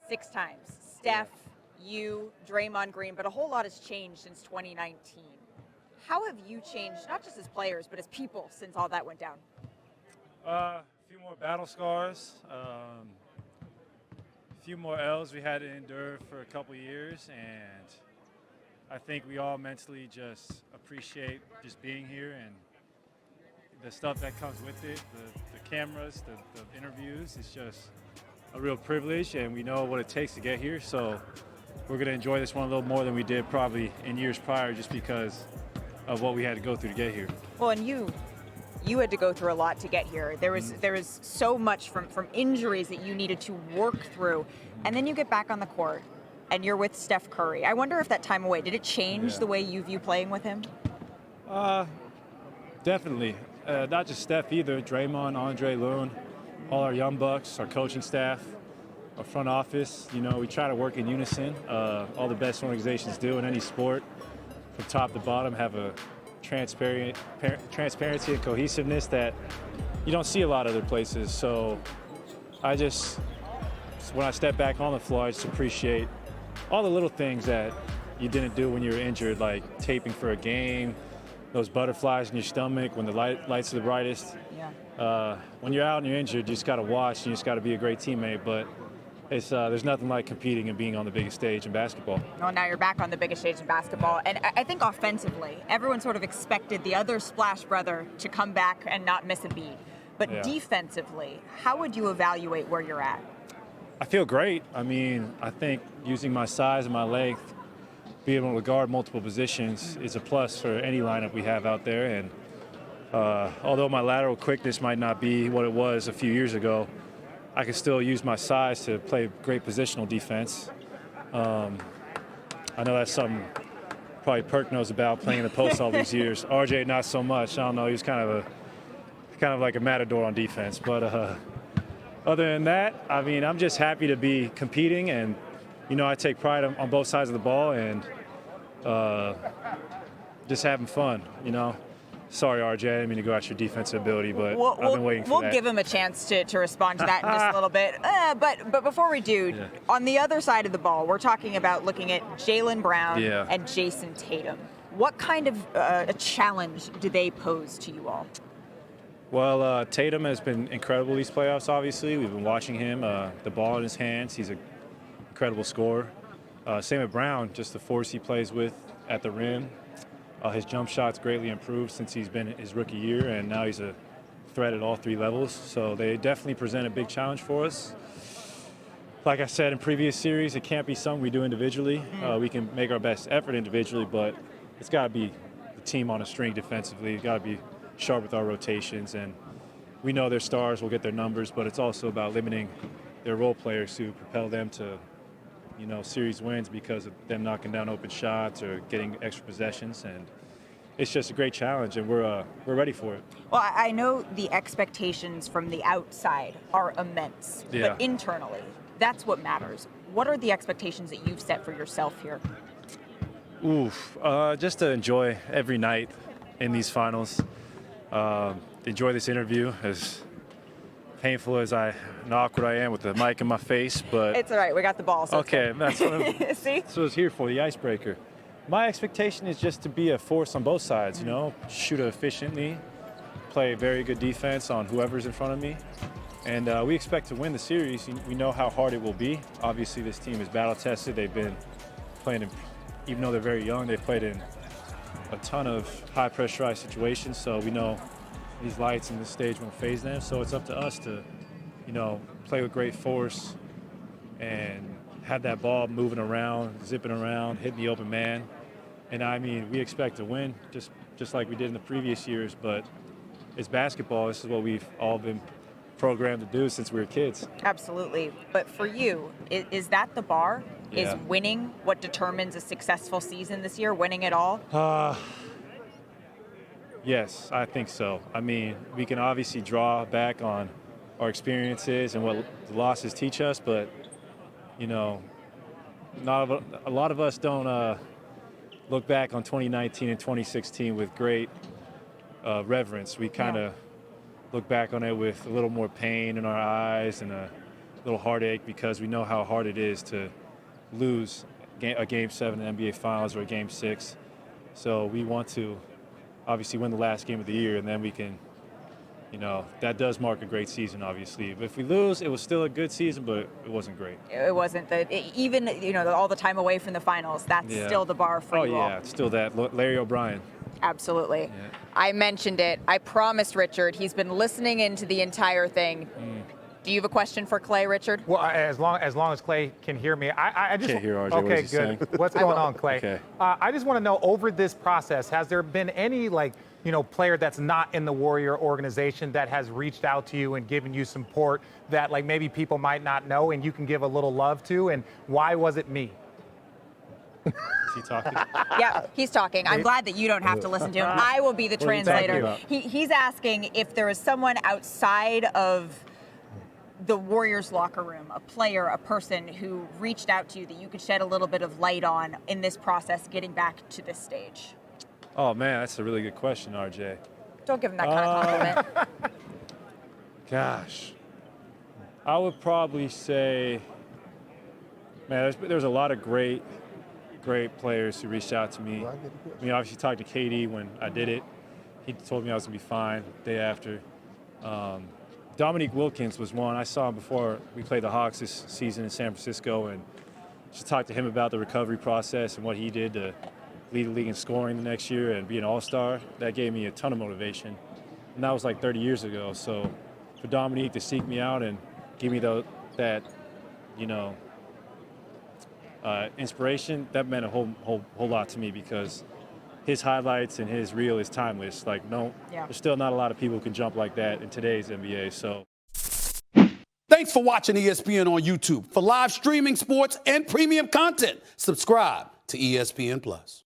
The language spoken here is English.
6 times. Steph, you, Draymond Green, but a whole lot has changed since 2019. How have you changed, not just as players, but as people since all that went down? A few more battle scars, a few more L's we had to endure for a couple years, and I think we all mentally just appreciate just being here and the stuff that comes with it, the cameras, the interviews. It's just a real privilege, and we know what it takes to get here, so we're going to enjoy this one a little more than we did probably in years prior just because of what we had to go through to get here. Well, and you had to go through a lot to get here. There was so much from injuries that you needed to work through, and then you get back on the court and you're with Steph Curry. I wonder if that time away, did it change the way you view playing with him? Definitely. Not just Steph either. Draymond, Andre, Loon, all our young bucks, our coaching staff, our front office. You know, we try to work in unison. All the best organizations do in any sport, from top to bottom, have a transparency and cohesiveness that you don't see a lot of other places. So when I step back on the floor, I just appreciate all the little things that you didn't do when you were injured, like taping for a game, those butterflies in your stomach when the lights are the brightest. Yeah. When you're out and you're injured, you just got to watch and you just got to be a great teammate. But there's nothing like competing and being on the biggest stage in basketball. Well, now you're back on the biggest stage in basketball. And I think offensively, everyone sort of expected the other Splash brother to come back and not miss a beat. But defensively, how would you evaluate where you're at? I feel great. I mean, I think using my size and my length, being able to guard multiple positions is a plus for any lineup we have out there. And although my lateral quickness might not be what it was a few years ago, I can still use my size to play great positional defense. I know that's something probably Perk knows about, playing in the post all these years. RJ, not so much. I don't know. He was kind of like a matador on defense. But other than that, I mean, I'm just happy to be competing, and I take pride on both sides of the ball and just having fun. Sorry, RJ, I didn't mean to go at your defensive ability, but I've been waiting for that. We'll give him a chance to respond to that in just a little bit. But before we do, on the other side of the ball, we're talking about looking at Jaylen Brown and Jason Tatum. What kind of a challenge do they pose to you all? Well, Tatum has been incredible these playoffs, obviously. We've been watching him, the ball in his hands. He's an incredible scorer. Same with Brown, just the force he plays with at the rim. His jump shot's greatly improved since he's been his rookie year, and now he's a threat at all three levels. So they definitely present a big challenge for us. Like I said in previous series, it can't be something we do individually. We can make our best effort individually, but it's got to be the team on a string defensively. It's got to be sharp with our rotations, and we know their stars will get their numbers, but it's also about limiting their role players to propel them to series wins because of them knocking down open shots or getting extra possessions. And it's just a great challenge, and we're ready for it. Well, I know the expectations from the outside are immense, but internally, that's what matters. What are the expectations that you've set for yourself here? Just to enjoy every night in these finals. Enjoy this interview, as painful and awkward I am with the mic in my face, but it's all right. We got the ball. So okay, that's what See? That's what it's here for, the icebreaker. My expectation is just to be a force on both sides. Shoot efficiently, play very good defense on whoever's in front of me, and we expect to win the series. We know how hard it will be. Obviously, this team is battle tested. They've been playing even though they're very young, they've played in a ton of high pressurized situations. So we know these lights and this stage won't faze them. So it's up to us to, play with great force and have that ball moving around, zipping around, hitting the open man. And I mean, we expect to win just like we did in the previous years, but it's basketball. This is what we've all been programmed to do since we were kids. Absolutely. But for you, is that the bar? Yeah. Is winning what determines a successful season this year, winning it all? Yes, I think so. I mean, we can obviously draw back on our experiences and what the losses teach us, but, a lot of us don't look back on 2019 and 2016 with great reverence. We kind of look back on it with a little more pain in our eyes and a little heartache because we know how hard it is to lose a Game 7 in the NBA Finals or a Game 6. So we want to obviously win the last game of the year, and then we can, that does mark a great season, obviously. But if we lose, it was still a good season, but it wasn't great. It wasn't even all the time away from the finals. That's still the bar for you all. Oh yeah, it's still that. Larry O'Brien. Absolutely. Yeah. I mentioned it. I promised Richard. He's been listening into the entire thing. Do you have a question for Klay, Richard? Well, as long as Klay can hear me, I just can't hear RJ. Okay, what is he good. saying? What's going on, Klay? Okay. I just want to know, over this process, has there been any player that's not in the Warrior organization that has reached out to you and given you support that maybe people might not know and you can give a little love to? And why was it me? Is he talking? Yeah, he's talking. I'm glad that you don't have to listen to him. I will be the translator. He's asking if there is someone outside of the Warriors locker room, a player, a person who reached out to you that you could shed a little bit of light on in this process getting back to this stage. Oh man, that's a really good question, RJ. Don't give him that kind of compliment. Gosh, I would probably say, man, there's a lot of great players who reached out to me. I mean, obviously talked to KD when I did it. He told me I was gonna be fine the day after. Dominique Wilkins was one. I saw him before we played the Hawks this season in San Francisco, and just talked to him about the recovery process and what he did to lead the league in scoring the next year and be an all-star. That gave me a ton of motivation. And that was like 30 years ago. So for Dominique to seek me out and give me that inspiration, that meant a whole lot to me because his highlights and his reel is timeless. There's still not a lot of people who can jump like that in today's NBA. So. Thanks for watching ESPN on YouTube. For live streaming, sports, and premium content, subscribe to ESPN+.